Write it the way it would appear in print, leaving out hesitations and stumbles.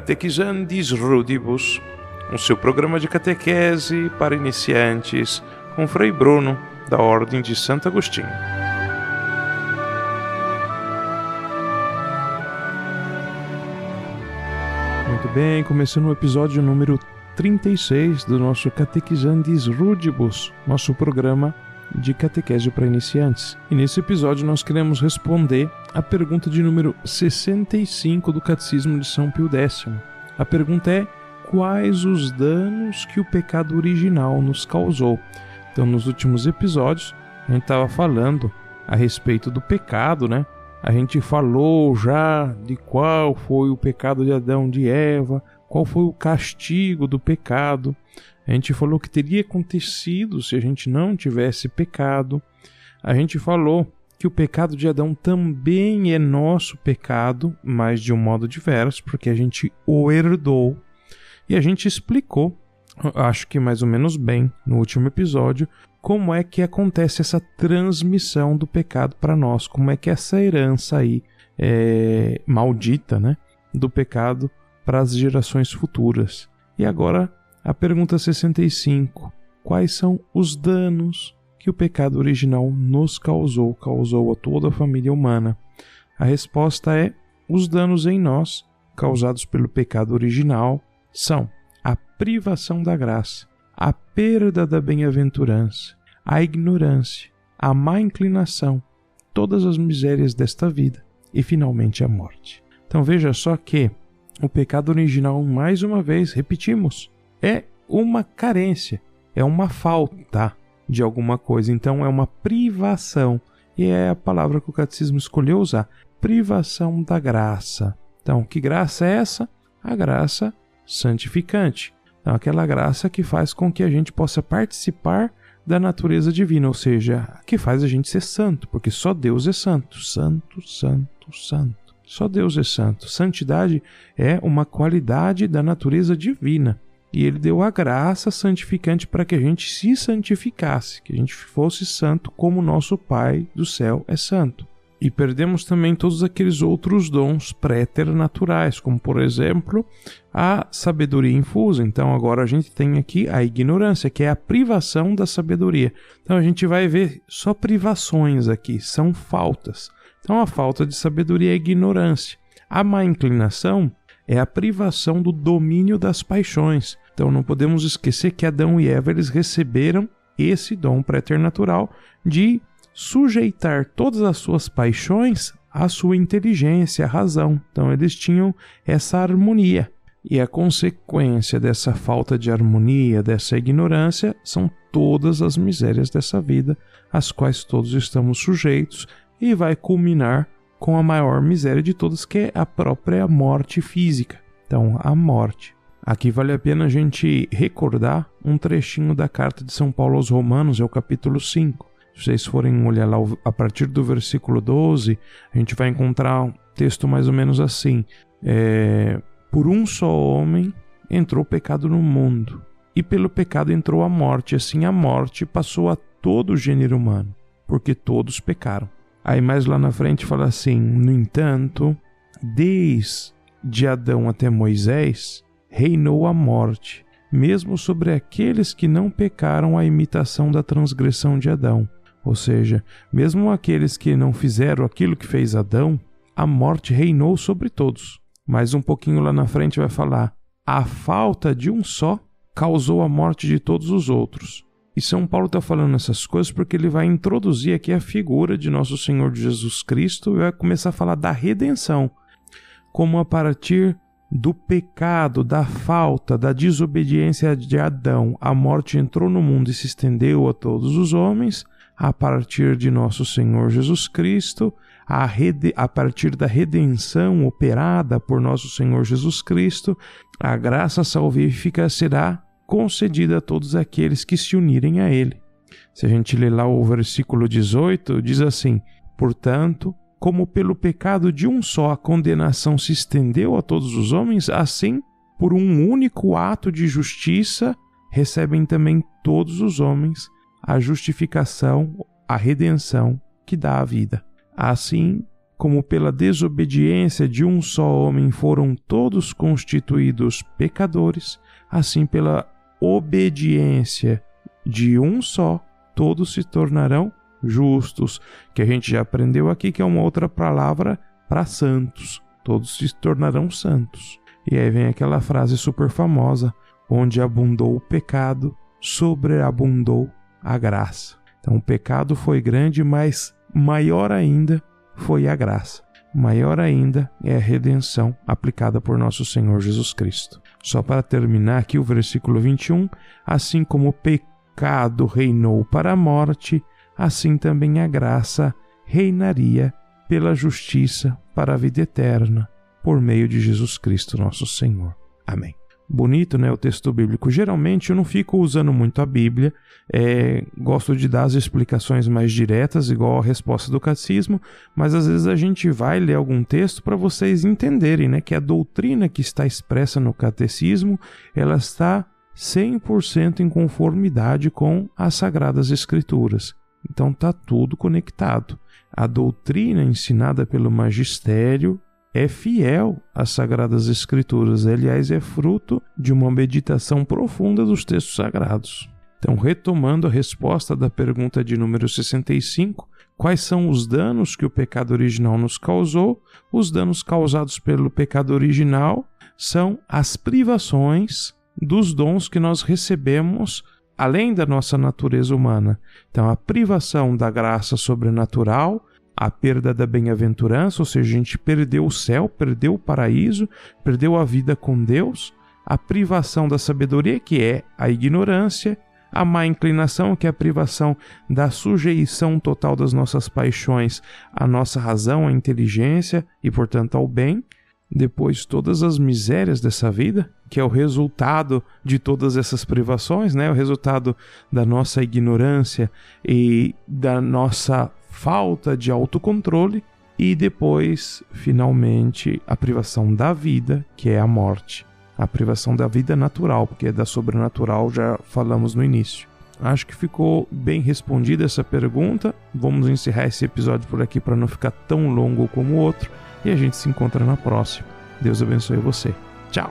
Catequizandis Rudibus, o seu programa de catequese para iniciantes, com Frei Bruno, da Ordem de Santo Agostinho. Muito bem, começando o episódio número 36 do nosso Catequizandis Rudibus, nosso programa de catequese para iniciantes. E nesse episódio nós queremos responder a pergunta de número 65 do Catecismo de São Pio X. A pergunta é: quais os danos que o pecado original nos causou? Então, nos últimos episódios, a gente estava falando a respeito do pecado, né? A gente falou já de qual foi o pecado de Adão e de Eva, qual foi o castigo do pecado. A gente falou que teria acontecido se a gente não tivesse pecado. A gente falou que o pecado de Adão também é nosso pecado, mas de um modo diverso, porque a gente o herdou. E a gente explicou, acho que mais ou menos bem, no último episódio, como é que acontece essa transmissão do pecado para nós, como é que essa herança aí maldita, né, do pecado para as gerações futuras. E agora a pergunta 65. Quais são os danos que o pecado original nos causou a toda a família humana? A resposta é: os danos em nós, causados pelo pecado original, são a privação da graça, a perda da bem-aventurança, a ignorância, a má inclinação, todas as misérias desta vida e, finalmente, a morte. Então veja só que o pecado original, mais uma vez, repetimos, é uma carência, é uma falta de alguma coisa. Então é uma privação. E é a palavra que o catecismo escolheu usar. Privação da graça. Então, que graça é essa? A graça santificante. Então, aquela graça que faz com que a gente possa participar da natureza divina, ou seja, que faz a gente ser santo, porque só Deus é santo. Santo, santo, santo. Só Deus é santo. Santidade é uma qualidade da natureza divina. E Ele deu a graça santificante para que a gente se santificasse, que a gente fosse santo como nosso Pai do céu é santo. E perdemos também todos aqueles outros dons préternaturais, como por exemplo a sabedoria infusa. Então agora a gente tem aqui a ignorância, que é a privação da sabedoria. Então a gente vai ver só privações aqui, são faltas. Então a falta de sabedoria é a ignorância. A má inclinação é a privação do domínio das paixões. Então não podemos esquecer que Adão e Eva eles receberam esse dom préternatural de sujeitar todas as suas paixões à sua inteligência, à razão. Então eles tinham essa harmonia. E a consequência dessa falta de harmonia, dessa ignorância, são todas as misérias dessa vida, às quais todos estamos sujeitos, e vai culminar com a maior miséria de todas, que é a própria morte física. Então, a morte. Aqui vale a pena a gente recordar um trechinho da carta de São Paulo aos Romanos, é o capítulo 5. Se vocês forem olhar lá a partir do versículo 12, a gente vai encontrar um texto mais ou menos assim. Por um só homem entrou o pecado no mundo, e pelo pecado entrou a morte. Assim a morte passou a todo o gênero humano, porque todos pecaram. Aí mais lá na frente fala assim: no entanto, desde Adão até Moisés, reinou a morte, mesmo sobre aqueles que não pecaram a imitação da transgressão de Adão. Ou seja, mesmo aqueles que não fizeram aquilo que fez Adão, a morte reinou sobre todos. Mas um pouquinho lá na frente vai falar: a falta de um só causou a morte de todos os outros. E São Paulo está falando essas coisas porque ele vai introduzir aqui a figura de nosso Senhor Jesus Cristo e vai começar a falar da redenção, como a partir do pecado, da falta, da desobediência de Adão, a morte entrou no mundo e se estendeu a todos os homens. A partir de nosso Senhor Jesus Cristo, a partir da redenção operada por nosso Senhor Jesus Cristo, a graça salvífica será concedida a todos aqueles que se unirem a Ele. Se a gente ler lá o versículo 18, diz assim: portanto, como pelo pecado de um só a condenação se estendeu a todos os homens, assim, por um único ato de justiça, recebem também todos os homens a justificação, a redenção que dá a vida. Assim, como pela desobediência de um só homem foram todos constituídos pecadores, assim pela obediência de um só, todos se tornarão justos, que a gente já aprendeu aqui, que é uma outra palavra para santos. Todos se tornarão santos. E aí vem aquela frase super famosa, onde abundou o pecado, sobreabundou a graça. Então o pecado foi grande, mas maior ainda foi a graça. Maior ainda é a redenção aplicada por nosso Senhor Jesus Cristo. Só para terminar aqui o versículo 21, assim como o pecado reinou para a morte, assim também a graça reinaria pela justiça para a vida eterna, por meio de Jesus Cristo nosso Senhor. Amém. Bonito, né, o texto bíblico. Geralmente eu não fico usando muito a Bíblia, gosto de dar as explicações mais diretas, igual a resposta do catecismo, mas às vezes a gente vai ler algum texto para vocês entenderem, né, que a doutrina que está expressa no catecismo, ela está 100% em conformidade com as Sagradas Escrituras. Então está tudo conectado. A doutrina ensinada pelo magistério é fiel às Sagradas Escrituras. Aliás, é fruto de uma meditação profunda dos textos sagrados. Então, retomando a resposta da pergunta de número 65, quais são os danos que o pecado original nos causou? Os danos causados pelo pecado original são as privações dos dons que nós recebemos além da nossa natureza humana. Então, a privação da graça sobrenatural, a perda da bem-aventurança, ou seja, a gente perdeu o céu, perdeu o paraíso, perdeu a vida com Deus, a privação da sabedoria, que é a ignorância, a má inclinação, que é a privação da sujeição total das nossas paixões à nossa razão, à inteligência e, portanto, ao bem. Depois, todas as misérias dessa vida, que é o resultado de todas essas privações, né? O resultado da nossa ignorância e da nossa falta de autocontrole. E depois, finalmente, a privação da vida, que é a morte. A privação da vida natural, porque da sobrenatural já falamos no início. Acho que ficou bem respondida essa pergunta. Vamos encerrar esse episódio por aqui para não ficar tão longo como o outro. E a gente se encontra na próxima. Deus abençoe você. Tchau!